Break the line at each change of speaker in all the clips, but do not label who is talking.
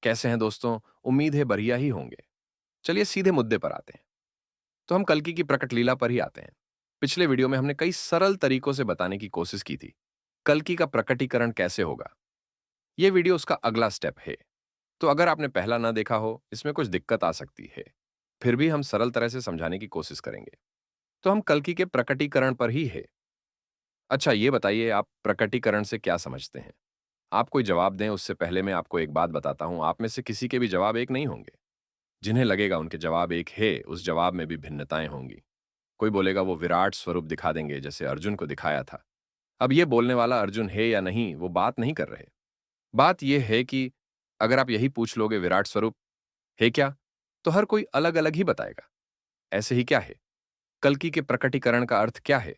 कैसे हैं दोस्तों? उम्मीद है बढ़िया ही होंगे। चलिए सीधे मुद्दे पर आते हैं। तो हम कल्कि की प्रकट लीला पर ही आते हैं। पिछले वीडियो में हमने कई सरल तरीकों से बताने की कोशिश की थी। कल्कि का प्रकटीकरण कैसे होगा? यह वीडियो उसका अगला स्टेप है। तो अगर आपने पहला ना देखा हो, इसमें कुछ दिक्कत आ सकती है। फिर भी हम सरल तरह से समझाने की कोशिश करेंगे। तो हम कल्कि के प्रकटीकरण पर ही है। अच्छा ये बताइए आप प्रकटीकरण से क्या समझते हैं? आप कोई जवाब दें उससे पहले मैं आपको एक बात बताता हूं, आप में से किसी के भी जवाब एक नहीं होंगे। जिन्हें लगेगा उनके जवाब एक है, उस जवाब में भी भिन्नताएं होंगी। कोई बोलेगा वो विराट स्वरूप दिखा देंगे जैसे अर्जुन को दिखाया था। अब ये बोलने वाला अर्जुन है या नहीं, वो बात नहीं कर रहे। बात यह है कि अगर आप यही पूछ लोगे विराट स्वरूप है क्या, तो हर कोई अलग अलग ही बताएगा। ऐसे ही क्या है, कल्कि के प्रकटीकरण का अर्थ क्या है,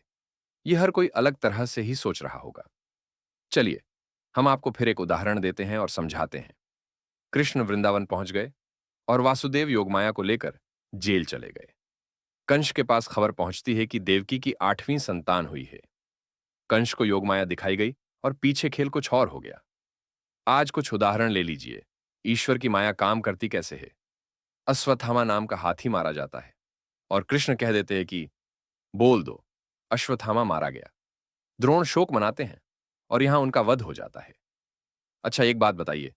ये हर कोई अलग तरह से ही सोच रहा होगा। चलिए हम आपको फिर एक उदाहरण देते हैं और समझाते हैं। कृष्ण वृंदावन पहुंच गए और वासुदेव योगमाया को लेकर जेल चले गए। कंस के पास खबर पहुंचती है कि देवकी की 8वीं संतान हुई है। कंस को योगमाया दिखाई गई और पीछे खेल कुछ और हो गया। आज कुछ उदाहरण ले लीजिए। ईश्वर की माया काम करती कैसे है। अश्वत्थामा नाम का हाथी मारा जाता है और कृष्ण कह देते हैं कि बोल दो, अश्वत्थामा मारा गया। द्रोण शोक मनाते हैं और यहां उनका वध हो जाता है। अच्छा एक बात बताइए,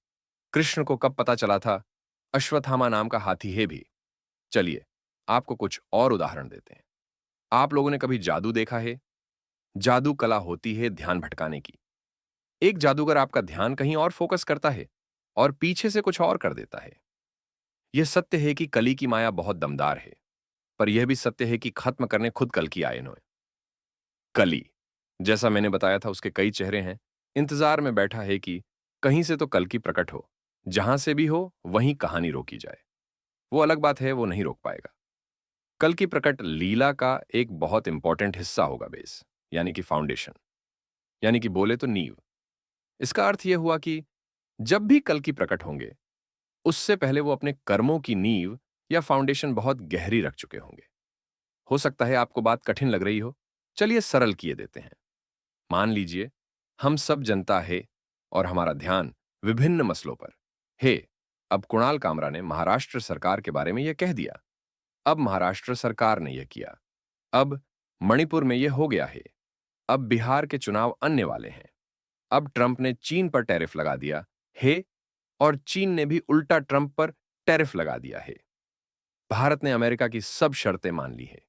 कृष्ण को कब पता चला था अश्वत्थामा नाम का हाथी है भी? चलिए आपको कुछ और उदाहरण देते हैं। आप लोगों ने कभी जादू देखा है? जादू कला होती है ध्यान भटकाने की। एक जादूगर आपका ध्यान कहीं और फोकस करता है और पीछे से कुछ और कर देता है। यह सत्य है कि कली की माया बहुत दमदार है, पर यह भी सत्य है कि खत्म करने खुद कल की आए इन्होंने। कली, जैसा मैंने बताया था, उसके कई चेहरे हैं। इंतजार में बैठा है कि कहीं से तो कल की प्रकट हो। जहां से भी हो वहीं कहानी रोकी जाए। वो अलग बात है, वो नहीं रोक पाएगा। कल की प्रकट लीला का एक बहुत इंपॉर्टेंट हिस्सा होगा बेस, यानी कि फाउंडेशन, यानी कि बोले तो नींव। इसका अर्थ यह हुआ कि जब भी कल की प्रकट होंगे, उससे पहले वो अपने कर्मों की नींव या फाउंडेशन बहुत गहरी रख चुके होंगे। हो सकता है आपको बात कठिन लग रही हो। चलिए सरल किए देते हैं। मान लीजिए हम सब जनता है और हमारा ध्यान विभिन्न मसलों पर है। अब कुणाल कामरा ने महाराष्ट्र सरकार के बारे में यह कह दिया। अब महाराष्ट्र सरकार ने यह किया। अब मणिपुर में यह हो गया है। अब बिहार के चुनाव आने वाले हैं। अब ट्रंप ने चीन पर टैरिफ लगा दिया है और चीन ने भी उल्टा ट्रंप पर टैरिफ लगा दिया है। भारत ने अमेरिका की सब शर्तें मान ली है।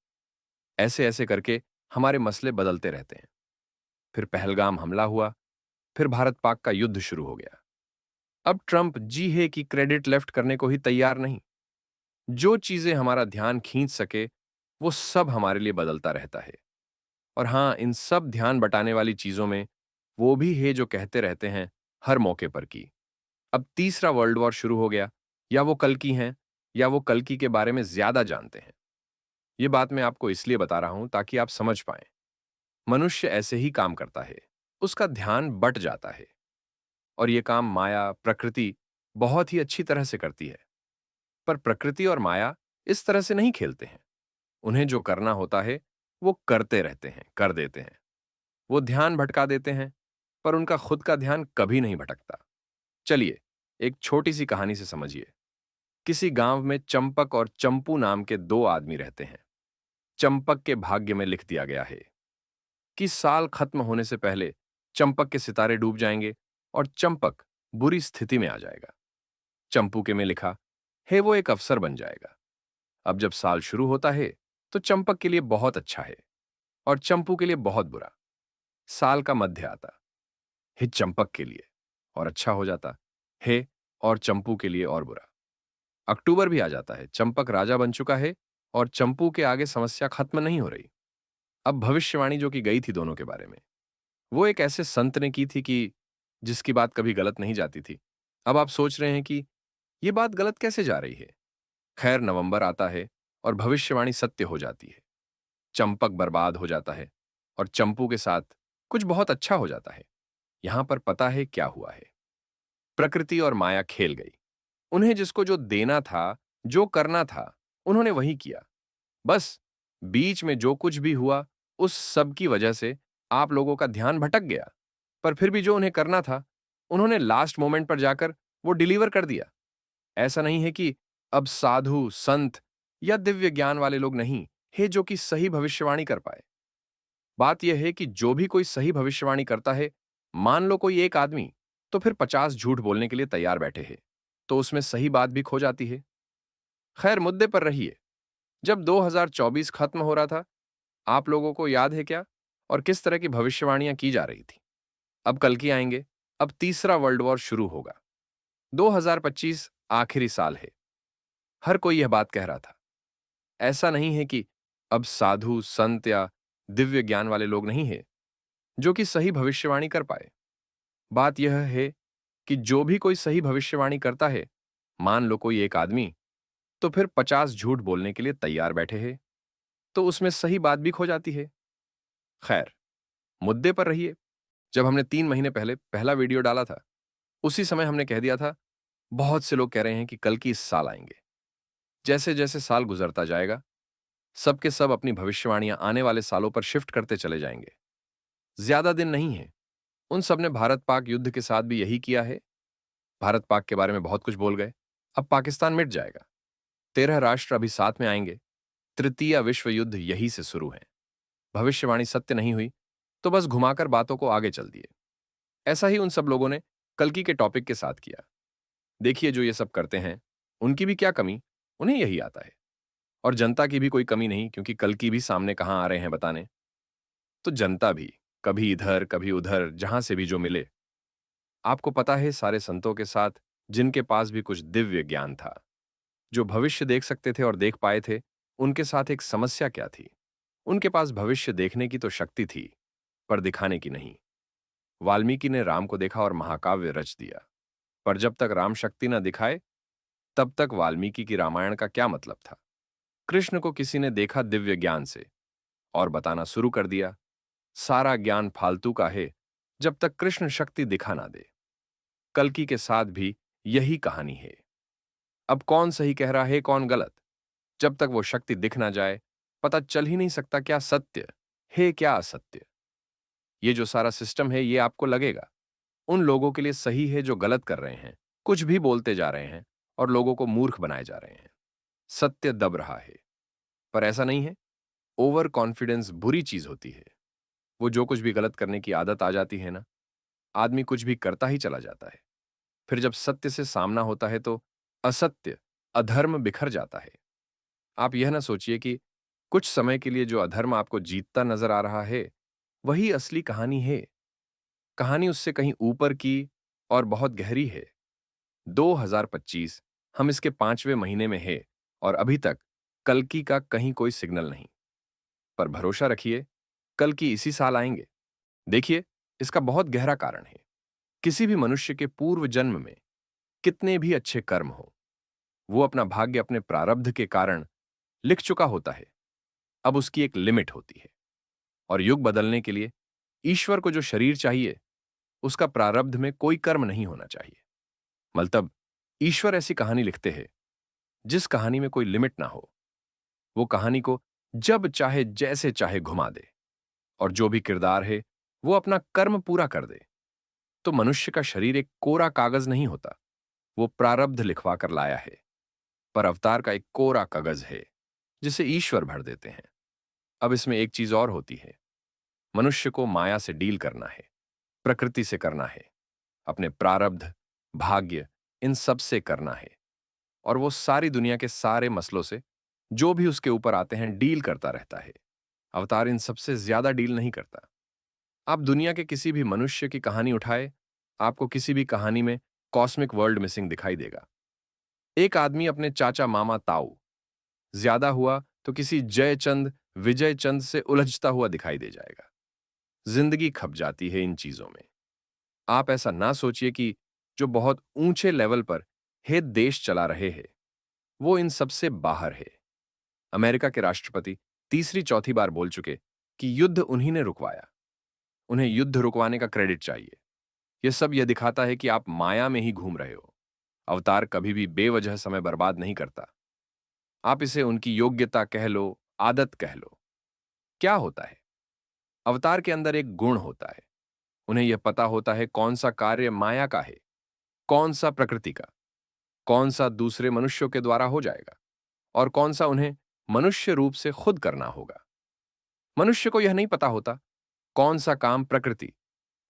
ऐसे ऐसे करके हमारे मसले बदलते रहते हैं। फिर पहलगाम हमला हुआ, फिर भारत पाक का युद्ध शुरू हो गया। अब ट्रंप जी है कि क्रेडिट लेफ्ट करने को ही तैयार नहीं। जो चीजें हमारा ध्यान खींच सके वो सब हमारे लिए बदलता रहता है। और हां, इन सब ध्यान बटाने वाली चीजों में वो भी है जो कहते रहते हैं हर मौके पर कि अब तीसरा वर्ल्ड वॉर शुरू हो गया, या वो कल्कि हैं, या वो कल्कि के बारे में ज्यादा जानते हैं। ये बात मैं आपको इसलिए बता रहा हूं ताकि आप समझ पाएं। मनुष्य ऐसे ही काम करता है, उसका ध्यान बट जाता है। और ये काम माया, प्रकृति बहुत ही अच्छी तरह से करती है। पर प्रकृति और माया इस तरह से नहीं खेलते हैं। उन्हें जो करना होता है वो करते रहते हैं, कर देते हैं। वो ध्यान भटका देते हैं, पर उनका खुद का ध्यान कभी नहीं भटकता। चलिए एक छोटी सी कहानी से समझिए। किसी गांव में चंपक और चंपू नाम के दो आदमी रहते हैं। चंपक के भाग्य में लिख दिया गया है कि साल खत्म होने से पहले चंपक के सितारे डूब जाएंगे और चंपक बुरी स्थिति में आ जाएगा। चंपू के में लिखा है वो एक अफसर बन जाएगा। अब जब साल शुरू होता है तो चंपक के लिए बहुत अच्छा है और चंपू के लिए बहुत बुरा। साल का मध्य आता है चंपक के लिए और अच्छा हो जाता है, और चंपू के लिए और बुरा। अक्टूबर भी आ जाता है, चंपक राजा बन चुका है और चंपू के आगे समस्या खत्म नहीं हो रही। अब भविष्यवाणी जो की गई थी दोनों के बारे में, वो एक ऐसे संत ने की थी कि जिसकी बात कभी गलत नहीं जाती थी। अब आप सोच रहे हैं कि ये बात गलत कैसे जा रही है। खैर नवंबर आता है और भविष्यवाणी सत्य हो जाती है। चंपक बर्बाद हो जाता है और चंपू के साथ कुछ बहुत अच्छा हो जाता है। यहां पर पता है क्या हुआ है। प्रकृति और माया खेल गई। उन्हें जिसको जो देना था, जो करना था, उन्होंने वही किया। बस बीच में जो कुछ भी हुआ उस सब की वजह से आप लोगों का ध्यान भटक गया। पर फिर भी जो उन्हें करना था, उन्होंने लास्ट मोमेंट पर जाकर वो डिलीवर कर दिया। ऐसा नहीं है कि अब साधु, संत या दिव्य ज्ञान वाले लोग नहीं है जो कि सही भविष्यवाणी कर पाए। बात यह है कि जो भी कोई सही भविष्यवाणी करता है, मान लो कोई एक आदमी, तो फिर 50 झूठ बोलने के लिए तैयार बैठे हैं, तो उसमें सही बात भी खो जाती है। खैर, मुद्दे पर रहिए। जब 2024 खत्म हो रहा था, आप लोगों को याद है क्या? और किस तरह की भविष्यवाणियां की जा रही थी? अब कल की आएंगे, अब तीसरा वर्ल्ड वॉर शुरू होगा। 2025 आखिरी साल है। हर कोई यह बात कह रहा था। ऐसा नहीं है कि अब साधु, संत या दिव्य ज्ञान वाले लोग नहीं है जो कि सही भविष्यवाणी कर पाए। बात यह है कि जो भी कोई सही भविष्यवाणी करता है, मान लो कोई एक आदमी, तो फिर 50 झूठ बोलने के लिए तैयार बैठे हैं, तो उसमें सही बात भी खो जाती है। खैर, मुद्दे पर रहिए। जब हमने 3 महीने पहले पहला वीडियो डाला था, उसी समय हमने कह दिया था, बहुत से लोग कह रहे हैं कि कल की इस साल आएंगे। जैसे जैसे साल गुजरता जाएगा, सबके सब अपनी भविष्यवाणियां आने वाले सालों पर शिफ्ट करते चले जाएंगे। ज्यादा दिन नहीं है। उन सब ने भारत पाक युद्ध के साथ भी यही किया है। भारत पाक के बारे में बहुत कुछ बोल गए। अब पाकिस्तान मिट जाएगा। 13 राष्ट्र अभी साथ में आएंगे। तृतीय विश्व युद्ध यही से शुरू है। भविष्यवाणी सत्य नहीं हुई तो बस घुमाकर बातों को आगे चल दिए। ऐसा ही उन सब लोगों ने कल्कि के टॉपिक के साथ किया। देखिए, जो ये सब करते हैं, उनकी भी क्या कमी, उन्हें यही आता है। और जनता की भी कोई कमी नहीं, क्योंकि कल्कि भी सामने कहां आ रहे हैं बताने। तो जनता भी कभी इधर कभी उधर, जहां से भी जो मिले। आपको पता है, सारे संतों के साथ जिनके पास भी कुछ दिव्य ज्ञान था, जो भविष्य देख सकते थे और देख पाए थे, उनके साथ एक समस्या क्या थी? उनके पास भविष्य देखने की तो शक्ति थी, पर दिखाने की नहीं। वाल्मीकि ने राम को देखा और महाकाव्य रच दिया, पर जब तक राम शक्ति न दिखाए, तब तक वाल्मीकि की रामायण का क्या मतलब था? कृष्ण को किसी ने देखा दिव्य ज्ञान से और बताना शुरू कर दिया, सारा ज्ञान फालतू का है जब तक कृष्ण शक्ति दिखा ना दे। कल्कि के साथ भी यही कहानी है। अब कौन सही कह रहा है, कौन गलत? जब तक वो शक्ति दिख ना जाए, पता चल ही नहीं सकता क्या सत्य है, क्या असत्य। ये जो सारा सिस्टम है, ये आपको लगेगा उन लोगों के लिए सही है जो गलत कर रहे हैं, कुछ भी बोलते जा रहे हैं और लोगों को मूर्ख बनाए जा रहे हैं। सत्य दब रहा है, पर ऐसा नहीं है। ओवर कॉन्फिडेंस बुरी चीज होती है। वो जो कुछ भी गलत करने की आदत आ जाती है ना, आदमी कुछ भी करता ही चला जाता है। फिर जब सत्य से सामना होता है तो असत्य, अधर्म बिखर जाता है। आप यह ना सोचिए कि कुछ समय के लिए जो अधर्म आपको जीतता नजर आ रहा है, वही असली कहानी है। कहानी उससे कहीं ऊपर की और बहुत गहरी है। 2025, हम इसके 5वें महीने में है और अभी तक कल्कि का कहीं कोई सिग्नल नहीं। पर भरोसा रखिए, कल्कि इसी साल आएंगे। देखिए, इसका बहुत गहरा कारण है। किसी भी मनुष्य के पूर्व जन्म में कितने भी अच्छे कर्म हो, वो अपना भाग्य अपने प्रारब्ध के कारण लिख चुका होता है। अब उसकी एक लिमिट होती है, और युग बदलने के लिए ईश्वर को जो शरीर चाहिए, उसका प्रारब्ध में कोई कर्म नहीं होना चाहिए। मतलब, ईश्वर ऐसी कहानी लिखते हैं जिस कहानी में कोई लिमिट ना हो। वो कहानी को जब चाहे जैसे चाहे घुमा दे, और जो भी किरदार है वो अपना कर्म पूरा कर दे। तो मनुष्य का शरीर एक कोरा कागज नहीं होता, वो प्रारब्ध लिखवा कर लाया है। पर अवतार का एक कोरा कागज है जिसे ईश्वर भर देते हैं। अब इसमें एक चीज और होती है। मनुष्य को माया से डील करना है, प्रकृति से करना है, अपने प्रारब्ध, भाग्य, इन सब से करना है। और वो सारी दुनिया के सारे मसलों से, जो भी उसके ऊपर आते हैं, डील करता रहता है। अवतार इन सबसे ज्यादा डील नहीं करता। आप दुनिया के किसी भी मनुष्य की कहानी उठाए, आपको किसी भी कहानी में कॉस्मिक वर्ल्ड मिसिंग दिखाई देगा। एक आदमी अपने चाचा मामा ताऊ, ज्यादा हुआ तो किसी जयचंद, विजय चंद से उलझता हुआ दिखाई दे जाएगा। जिंदगी खप जाती है इन चीजों में। आप ऐसा ना सोचिए कि जो बहुत ऊंचे लेवल पर हे देश चला रहे हैं, वो इन सबसे बाहर है। अमेरिका के राष्ट्रपति तीसरी चौथी बार बोल चुके कि युद्ध उन्हीं ने रुकवाया। उन्हें युद्ध रुकवाने का क्रेडिट चाहिए। यह सब यह दिखाता है कि आप माया में ही घूम रहे हो। अवतार कभी भी बेवजह समय बर्बाद नहीं करता। आप इसे उनकी योग्यता कह लो, आदत कह लो। क्या होता है? अवतार के अंदर एक गुण होता है। उन्हें यह पता होता है कौन सा कार्य माया का है, कौन सा प्रकृति का। कौन सा दूसरे मनुष्यों के द्वारा हो जाएगा और कौन सा उन्हें मनुष्य रूप से खुद करना होगा। मनुष्य को यह नहीं पता होता कौन सा काम प्रकृति,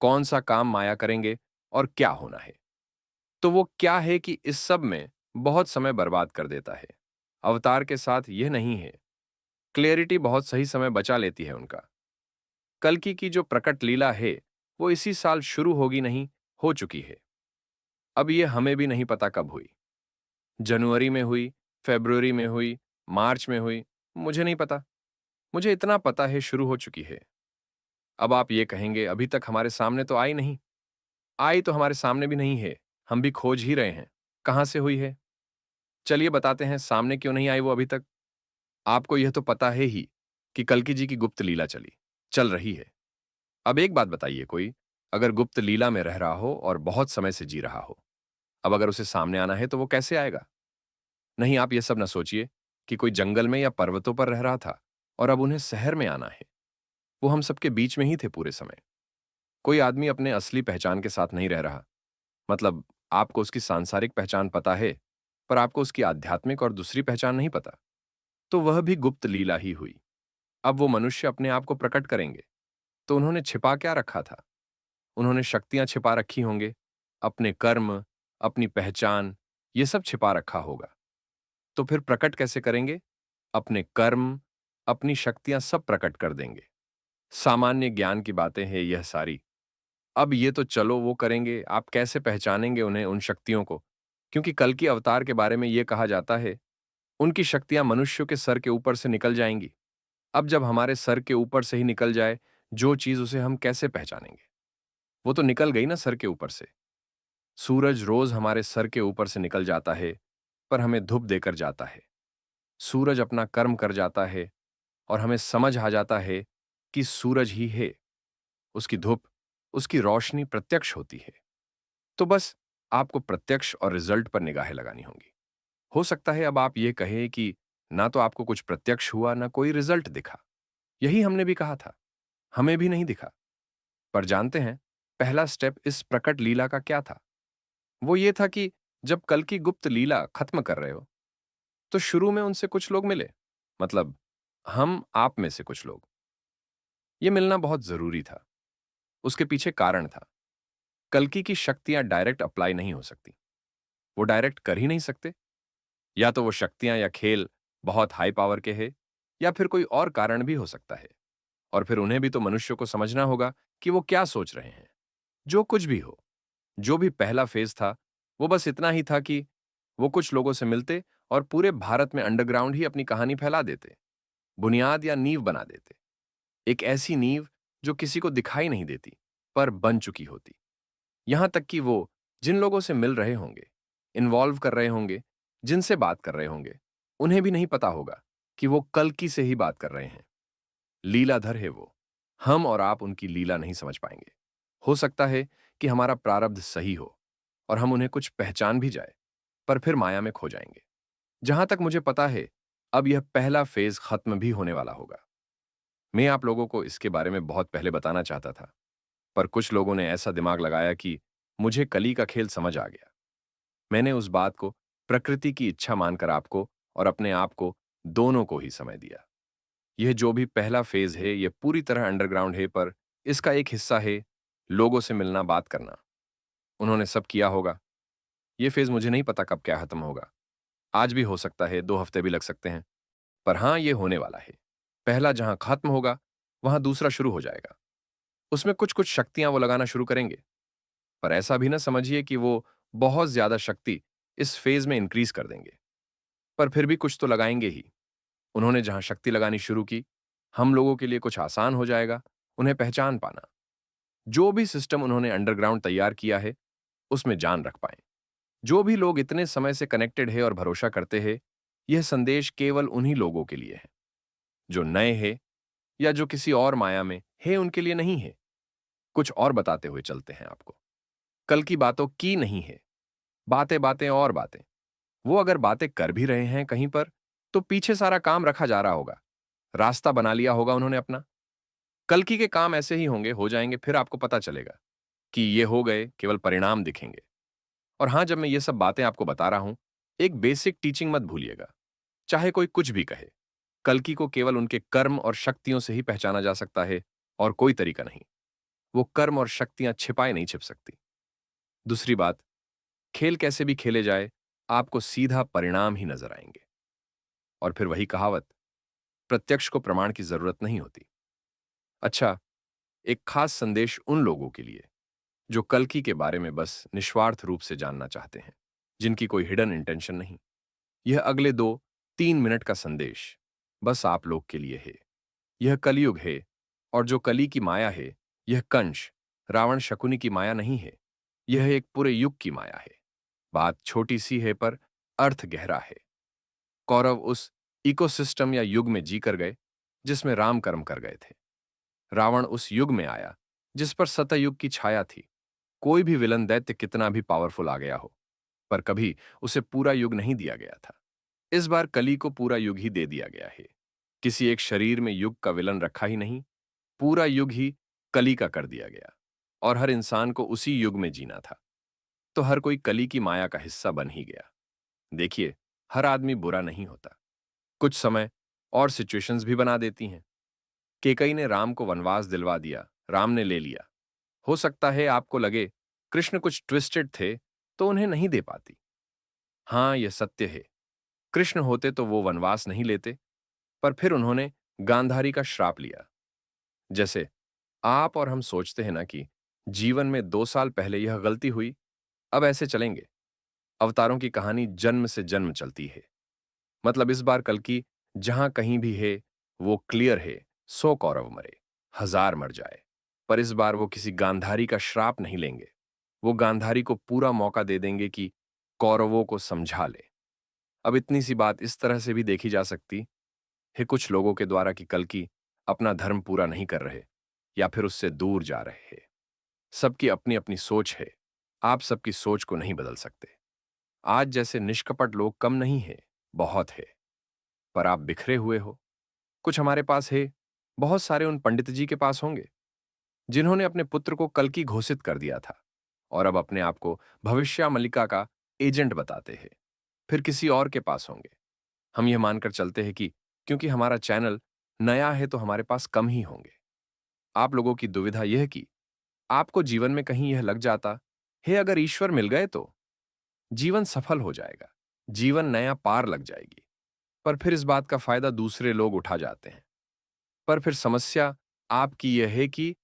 कौन सा काम माया करेंगे और क्या होना है। तो वो क्या है कि इस सब में बहुत समय बर्बाद कर देता है। अवतार के साथ यह नहीं है। क्लियरिटी बहुत सही समय बचा लेती है उनका। कल्कि की जो प्रकट लीला है वो इसी साल शुरू होगी नहीं, हो चुकी है। अब ये हमें भी नहीं पता कब हुई। जनवरी में हुई, फरवरी में हुई, मार्च में हुई, मुझे नहीं पता। मुझे इतना पता है शुरू हो चुकी है। अब आप ये कहेंगे अभी तक हमारे सामने तो आई नहीं। आई तो हमारे सामने भी नहीं है, हम भी खोज ही रहे हैं कहां से हुई है। चलिए बताते हैं सामने क्यों नहीं आई वो अभी तक। आपको यह तो पता है ही कि कल्कि जी की गुप्त लीला चल रही है। अब एक बात बताइए, कोई अगर गुप्त लीला में रह रहा हो और बहुत समय से जी रहा हो, अब अगर उसे सामने आना है तो वो कैसे आएगा? नहीं, आप ये सब ना सोचिए कि कोई जंगल में या पर्वतों पर रह रहा था और अब उन्हें शहर में आना है। वो हम सबके बीच में ही थे पूरे समय। कोई आदमी अपने असली पहचान के साथ नहीं रह रहा। मतलब आपको उसकी सांसारिक पहचान पता है, पर आपको उसकी आध्यात्मिक और दूसरी पहचान नहीं पता। तो वह भी गुप्त लीला ही हुई। अब वो मनुष्य अपने आप को प्रकट करेंगे, तो उन्होंने छिपा क्या रखा था? उन्होंने शक्तियां छिपा रखी होंगे, अपने कर्म, अपनी पहचान, ये सब छिपा रखा होगा। तो फिर प्रकट कैसे करेंगे? अपने कर्म, अपनी शक्तियां सब प्रकट कर देंगे। सामान्य ज्ञान की बातें हैं यह सारी। अब ये तो चलो वो करेंगे, आप कैसे पहचानेंगे उन्हें, उन शक्तियों को? क्योंकि कल की अवतार के बारे में ये कहा जाता है, उनकी शक्तियां मनुष्यों के सर के ऊपर से निकल जाएंगी। अब जब हमारे सर के ऊपर से ही निकल जाए जो चीज, उसे हम कैसे पहचानेंगे? वो तो निकल गई ना सर के ऊपर से। सूरज रोज हमारे सर के ऊपर से निकल जाता है, पर हमें धूप देकर जाता है। सूरज अपना कर्म कर जाता है और हमें समझ आ जाता है कि सूरज ही है। उसकी धूप, उसकी रोशनी प्रत्यक्ष होती है। तो बस आपको प्रत्यक्ष और रिजल्ट पर निगाहें लगानी होंगी। हो सकता है अब आप ये कहें कि ना तो आपको कुछ प्रत्यक्ष हुआ, ना कोई रिजल्ट दिखा। यही हमने भी कहा था, हमें भी नहीं दिखा। पर जानते हैं, पहला स्टेप इस प्रकट लीला का क्या था? वो ये था कि जब कल की गुप्त लीला खत्म कर रहे हो, तो शुरू में उनसे कुछ लोग मिले। मतलब हम आप में से कुछ लोग। ये मिलना बहुत जरूरी था। उसके पीछे कारण था। कल्कि की शक्तियां डायरेक्ट अप्लाई नहीं हो सकती। वो डायरेक्ट कर ही नहीं सकते। या तो वो शक्तियां या खेल बहुत हाई पावर के हैं, या फिर कोई और कारण भी हो सकता है। और फिर उन्हें भी तो मनुष्य को समझना होगा कि वो क्या सोच रहे हैं। जो कुछ भी हो, जो भी पहला फेज था, वो बस इतना ही था कि वो कुछ लोगों से मिलते और पूरे भारत में अंडरग्राउंड ही अपनी कहानी फैला देते, बुनियाद या नींव बना देते। एक ऐसी नींव जो किसी को दिखाई नहीं देती, पर बन चुकी होती। यहां तक कि वो जिन लोगों से मिल रहे होंगे, इन्वॉल्व कर रहे होंगे, जिनसे बात कर रहे होंगे, उन्हें भी नहीं पता होगा कि वो कल्कि से ही बात कर रहे हैं। लीलाधर है वो। हम और आप उनकी लीला नहीं समझ पाएंगे। हो सकता है कि हमारा प्रारब्ध सही हो और हम उन्हें कुछ पहचान भी जाए, पर फिर माया में खो जाएंगे। जहां तक मुझे पता है, अब यह पहला फेज खत्म भी होने वाला होगा। मैं आप लोगों को इसके बारे में बहुत पहले बताना चाहता था, पर कुछ लोगों ने ऐसा दिमाग लगाया कि मुझे कली का खेल समझ आ गया। मैंने उस बात को प्रकृति की इच्छा मानकर आपको और अपने आप को, दोनों को ही समय दिया। यह जो भी पहला फेज है, यह पूरी तरह अंडरग्राउंड है, पर इसका एक हिस्सा है लोगों से मिलना, बात करना। उन्होंने सब किया होगा। यह फेज मुझे नहीं पता कब क्या खत्म होगा। आज भी हो सकता है, 2 हफ्ते भी लग सकते हैं। पर हां, यह होने वाला है। पहला जहां खत्म होगा, वहां दूसरा शुरू हो जाएगा। उसमें कुछ कुछ शक्तियां वो लगाना शुरू करेंगे। पर ऐसा भी ना समझिए कि वो बहुत ज्यादा शक्ति इस फेज में इंक्रीज कर देंगे। पर फिर भी कुछ तो लगाएंगे ही। उन्होंने जहां शक्ति लगानी शुरू की, हम लोगों के लिए कुछ आसान हो जाएगा उन्हें पहचान पाना। जो भी सिस्टम उन्होंने अंडरग्राउंड तैयार किया है, उसमें जान रख पाए। जो भी लोग इतने समय से कनेक्टेड है और भरोसा करते हैं, यह संदेश केवल उन्हीं लोगों के लिए है। जो नए हैं या जो किसी और माया में है, उनके लिए नहीं है। कुछ और बताते हुए चलते हैं आपको। कल की बातों की नहीं है। बातें बातें और बातें। वो अगर बातें कर भी रहे हैं कहीं पर, तो पीछे सारा काम रखा जा रहा होगा। रास्ता बना लिया होगा उन्होंने अपना। कल्कि के काम ऐसे ही होंगे, हो जाएंगे, फिर आपको पता चलेगा कि ये हो गए, केवल परिणाम दिखेंगे। और हाँ, जब मैं ये सब बातें आपको बता रहा हूं, एक बेसिक टीचिंग मत भूलिएगा। चाहे कोई कुछ भी कहे, कल्कि को केवल उनके कर्म और शक्तियों से ही पहचाना जा सकता है, और कोई तरीका नहीं। वो कर्म और शक्तियां छिपाए नहीं छिप सकती। दूसरी बात, खेल कैसे भी खेले जाए, आपको सीधा परिणाम ही नजर आएंगे। और फिर वही कहावत, प्रत्यक्ष को प्रमाण की जरूरत नहीं होती। अच्छा, एक खास संदेश उन लोगों के लिए जो कल्कि के बारे में बस निस्वार्थ रूप से जानना चाहते हैं, जिनकी कोई हिडन इंटेंशन नहीं। यह अगले 2-3 मिनट का संदेश बस आप लोग के लिए है। यह कलयुग है, और जो कली की माया है, यह कंस, रावण, शकुनी की माया नहीं है। यह एक पूरे युग की माया है। बात छोटी सी है पर अर्थ गहरा है। कौरव उस इकोसिस्टम या युग में जी कर गए जिसमें राम कर्म कर गए थे। रावण उस युग में आया जिस पर सतयुग की छाया थी। कोई भी विलन दैत्य कितना भी पावरफुल आ गया हो, पर कभी उसे पूरा युग नहीं दिया गया था। इस बार कली को पूरा युग ही दे दिया गया है। किसी एक शरीर में युग का विलन रखा ही नहीं, पूरा युग ही कली का कर दिया गया। और हर इंसान को उसी युग में जीना था, तो हर कोई कली की माया का हिस्सा बन ही गया। देखिए, हर आदमी बुरा नहीं होता। कुछ समय और सिचुएशंस भी बना देती हैं। केकई ने राम को वनवास दिलवा दिया, राम ने ले लिया। हो सकता है आपको लगे कृष्ण कुछ ट्विस्टेड थे तो उन्हें नहीं दे पाती। हाँ, यह सत्य है। कृष्ण होते तो वो वनवास नहीं लेते, पर फिर उन्होंने गांधारी का श्राप लिया। जैसे आप और हम सोचते हैं ना कि जीवन में 2 साल पहले यह गलती हुई, अब ऐसे चलेंगे। अवतारों की कहानी जन्म से जन्म चलती है। मतलब इस बार कल्कि जहां कहीं भी है, वो क्लियर है। 100 कौरव मरे, 1000 मर जाए, पर इस बार वो किसी गांधारी का श्राप नहीं लेंगे। वो गांधारी को पूरा मौका दे देंगे कि कौरवों को समझा ले। अब इतनी सी बात इस तरह से भी देखी जा सकती है कुछ लोगों के द्वारा कि कल्कि अपना धर्म पूरा नहीं कर रहे, या फिर उससे दूर जा रहे हैं। सबकी अपनी अपनी सोच है। आप सबकी सोच को नहीं बदल सकते। आज जैसे निष्कपट लोग कम नहीं है, बहुत है। पर आप बिखरे हुए हो। कुछ हमारे पास है, बहुत सारे उन पंडित जी के पास होंगे जिन्होंने अपने पुत्र को कल्कि घोषित कर दिया था, और अब अपने आप को भविष्य मल्लिका का एजेंट बताते हैं। फिर किसी और के पास होंगे। हम यह मानकर चलते हैं कि क्योंकि हमारा चैनल नया है तो हमारे पास कम ही होंगे। आप लोगों की दुविधा यह कि आपको जीवन में कहीं यह लग जाता है अगर ईश्वर मिल गए तो जीवन सफल हो जाएगा, जीवन नया पार लग जाएगी। पर फिर इस बात का फायदा दूसरे लोग उठा जाते हैं। पर फिर समस्या आपकी यह है कि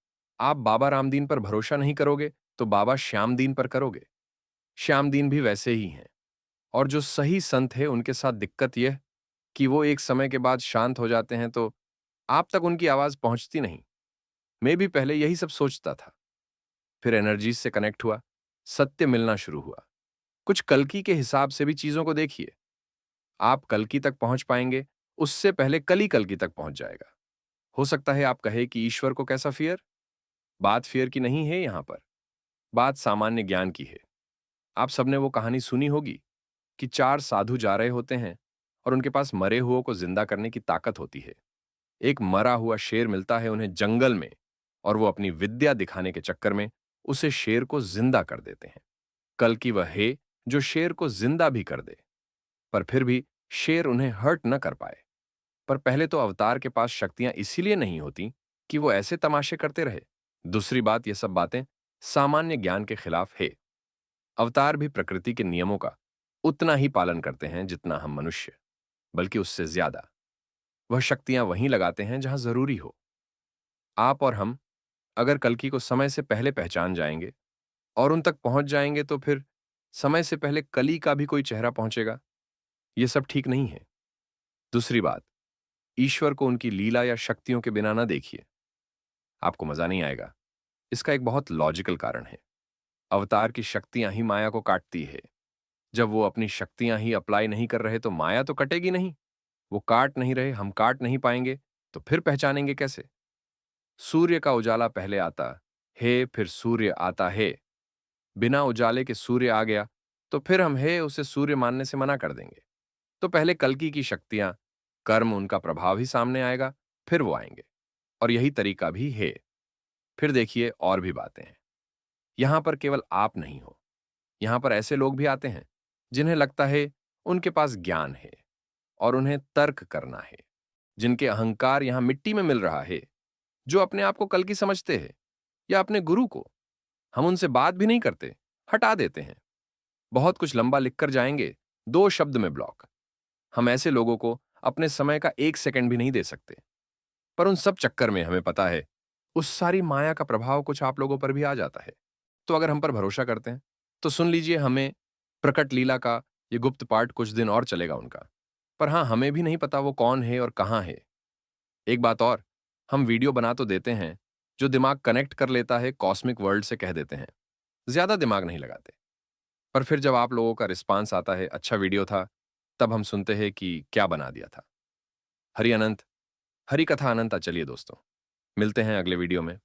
आप बाबा रामदीन पर भरोसा नहीं करोगे तो बाबा श्यामदीन पर करोगे। श्यामदीन भी वैसे ही हैं, और जो सही संत है उनके साथ दिक्कत यह कि वो एक समय के बाद शांत हो जाते हैं, तो आप तक उनकी आवाज पहुंचती नहीं। मैं भी पहले यही सब सोचता था। फिर एनर्जीज से कनेक्ट हुआ, सत्य मिलना शुरू हुआ। कुछ कल्कि के हिसाब से भी चीजों को देखिए। आप कल्कि तक पहुंच पाएंगे, उससे पहले कली कल्कि तक पहुंच जाएगा। हो सकता है आप कहे कि ईश्वर को कैसा फियर। बात फियर की नहीं है यहां पर, बात सामान्य ज्ञान की है। आप सबने वो कहानी सुनी होगी कि 4 साधु जा रहे होते हैं और उनके पास मरे हुओं को जिंदा करने की ताकत होती है। एक मरा हुआ शेर मिलता है उन्हें जंगल में, और वो अपनी विद्या दिखाने के चक्कर में उसे शेर को जिंदा कर देते हैं। कल की वह है जो शेर को जिंदा भी कर दे, पर फिर भी शेर उन्हें हर्ट न कर पाए। पर पहले तो अवतार के पास शक्तियां इसीलिए नहीं होती कि वो ऐसे तमाशे करते रहे। दूसरी बात, ये सब बातें सामान्य ज्ञान के खिलाफ है। अवतार भी प्रकृति के नियमों का उतना ही पालन करते हैं जितना हम मनुष्य, बल्कि उससे ज्यादा। वह शक्तियां वहीं लगाते हैं जहां जरूरी हो। आप और हम अगर कल्कि को समय से पहले पहचान जाएंगे और उन तक पहुंच जाएंगे, तो फिर समय से पहले कली का भी कोई चेहरा पहुंचेगा। यह सब ठीक नहीं है। दूसरी बात, ईश्वर को उनकी लीला या शक्तियों के बिना ना देखिए। आपको मजा नहीं आएगा। इसका एक बहुत लॉजिकल कारण है। अवतार की शक्तियां ही माया को काटती है। जब वो अपनी शक्तियां ही अप्लाई नहीं कर रहे तो माया तो कटेगी नहीं। वो काट नहीं रहे, हम काट नहीं पाएंगे, तो फिर पहचानेंगे कैसे? सूर्य का उजाला पहले आता है, फिर सूर्य आता है। बिना उजाले के सूर्य आ गया तो फिर हम है उसे सूर्य मानने से मना कर देंगे। तो पहले कल्कि की शक्तियां, कर्म, उनका प्रभाव ही सामने आएगा, फिर वो आएंगे। और यही तरीका भी है। फिर देखिए और भी बातें हैं। यहां पर केवल आप नहीं हो, यहां पर ऐसे लोग भी आते हैं जिन्हें लगता है उनके पास ज्ञान है और उन्हें तर्क करना है, जिनके अहंकार यहां मिट्टी में मिल रहा है, जो अपने आप को कल की समझते हैं या अपने गुरु को। हम उनसे बात भी नहीं करते, हटा देते हैं। बहुत कुछ लंबा लिखकर जाएंगे, 2 शब्द में ब्लॉक। हम ऐसे लोगों को अपने समय का 1 सेकंड भी नहीं दे सकते। पर उन सब चक्कर में हमें पता है, उस सारी माया का प्रभाव कुछ आप लोगों पर भी आ जाता है। तो अगर हम पर भरोसा करते हैं, तो सुन लीजिए, हमें प्रकट लीला का ये गुप्त पाठ कुछ दिन और चलेगा उनका। पर हाँ, हमें भी नहीं पता वो कौन है और कहाँ है। एक बात और, हम वीडियो बना तो देते हैं, जो दिमाग कनेक्ट कर लेता है कॉस्मिक वर्ल्ड से कह देते हैं। ज्यादा दिमाग नहीं लगाते। पर फिर जब आप लोगों का रिस्पांस आता है, अच्छा वीडियो था, तब हम सुनते हैं कि क्या बना दिया था। हरि अनंत, हरि कथा अनंत। चलिए दोस्तों, मिलते हैं अगले वीडियो में।